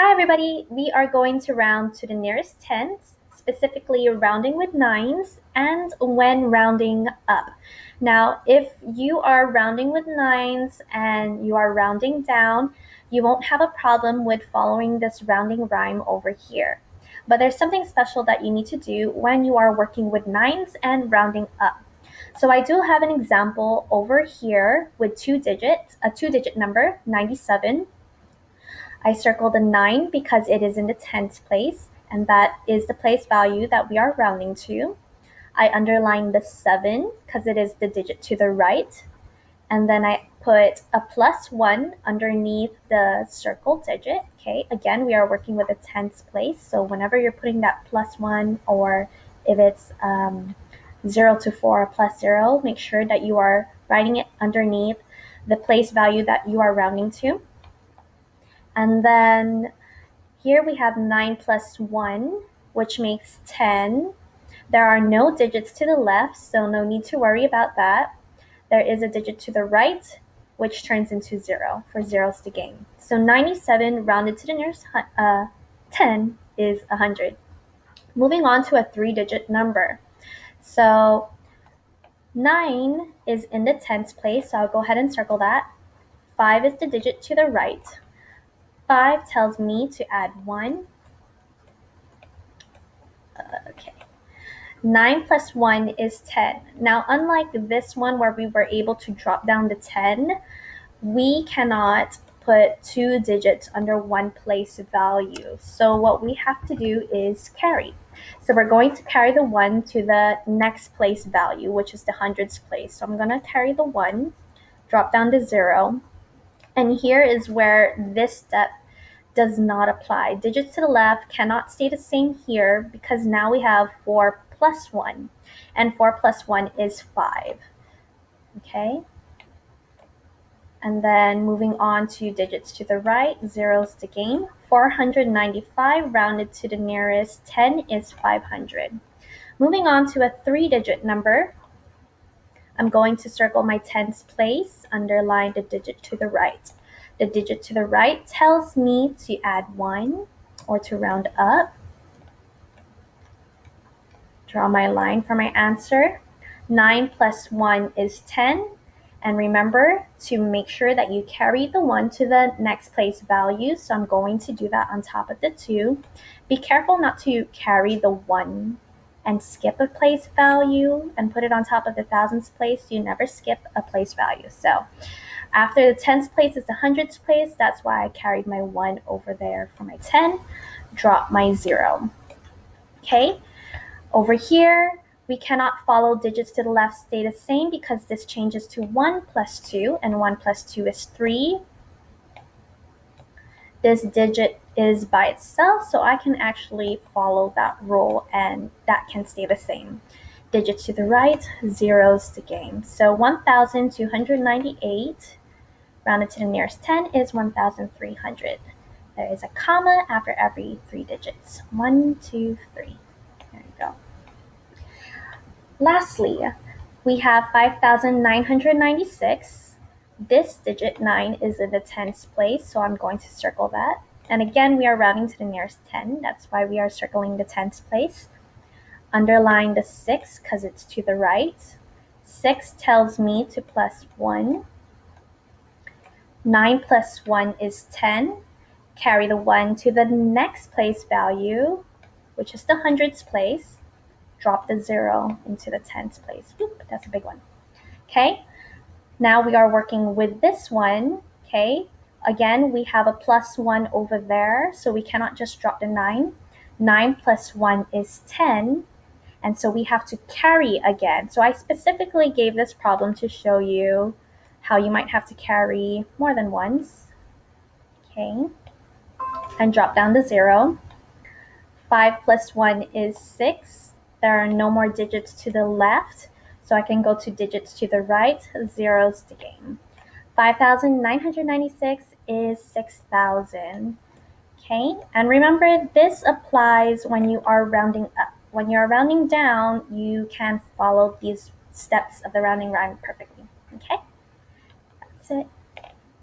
Hi everybody, we are going to round to the nearest tens, specifically rounding with nines and when rounding up. Now, if you are rounding with nines and you are rounding down, you won't have a problem with following this rounding rhyme over here. But there's something special that you need to do when you are working with nines and rounding up. So I do have an example over here with a two-digit number, 97. I circled the 9 because it is in the tens place, and that is the place value that we are rounding to. I underlined the 7 because it is the digit to the right, and then I put a +1 underneath the circled digit. Okay, again, we are working with a tens place, so whenever you're putting that +1, or if it's 0 to 4 +0, make sure that you are writing it underneath the place value that you are rounding to. And then here we have 9 plus 1, which makes 10. There are no digits to the left, so no need to worry about that. There is a digit to the right, which turns into 0 for zeros to gain. So 97 rounded to the nearest 10 is 100. Moving on to a three-digit number. So 9 is in the tens place, so I'll go ahead and circle that. 5 is the digit to the right. 5 tells me to add 1. Okay. 9 plus 1 is 10. Now, unlike this one where we were able to drop down to 10, we cannot put two digits under one place value. So what we have to do is carry. So we're going to carry the 1 to the next place value, which is the hundreds place. So I'm going to carry the 1, drop down to 0. And here is where this step does not apply. Digits to the left cannot stay the same here because now we have 4 plus 1, and 4 plus 1 is 5. Okay? And then moving on to digits to the right, zeros to gain. 495 rounded to the nearest 10 is 500. Moving on to a three-digit number, I'm going to circle my tens place, underline the digit to the right. The digit to the right tells me to add 1 or to round up. Draw my line for my answer. 9 plus 1 is 10. And remember to make sure that you carry the 1 to the next place value. So I'm going to do that on top of the 2. Be careful not to carry the 1 and skip a place value and put it on top of the thousands place. You never skip a place value. So after the tens place is the hundreds place. That's why I carried my 1 over there for my 10. Drop my 0. Okay, over here, we cannot follow digits to the left stay the same because this changes to 1 plus 2, and 1 plus 2 is 3. This digit is by itself, so I can actually follow that rule, and that can stay the same. Digits to the right, zeros to gain. So 1,298 rounded to the nearest 10 is 1,300. There is a comma after every 3 digits. 1, 2, 3. There you go. Lastly, we have 5,996. This digit 9 is in the tens place, so I'm going to circle that. And again, we are rounding to the nearest 10. That's why we are circling the tens place. Underline the 6 because it's to the right. 6 tells me to plus 1. 9 plus 1 is 10. Carry the 1 to the next place value, which is the hundreds place. Drop the 0 into the tens place. Oop, that's a big one. Okay, now we are working with this one. Okay, again, we have a plus 1 over there, so we cannot just drop the 9. 9 plus 1 is 10, and so we have to carry again. So I specifically gave this problem to show you how you might have to carry more than once. Okay, and drop down the 0. 5 plus 1 is 6. There are no more digits to the left, so I can go to digits to the right, zeros to gain. 5,996 is 6,000. Okay, and remember this applies when you are rounding up. When you are rounding down, you can follow these steps of the rounding rhyme perfectly. Okay, that's it.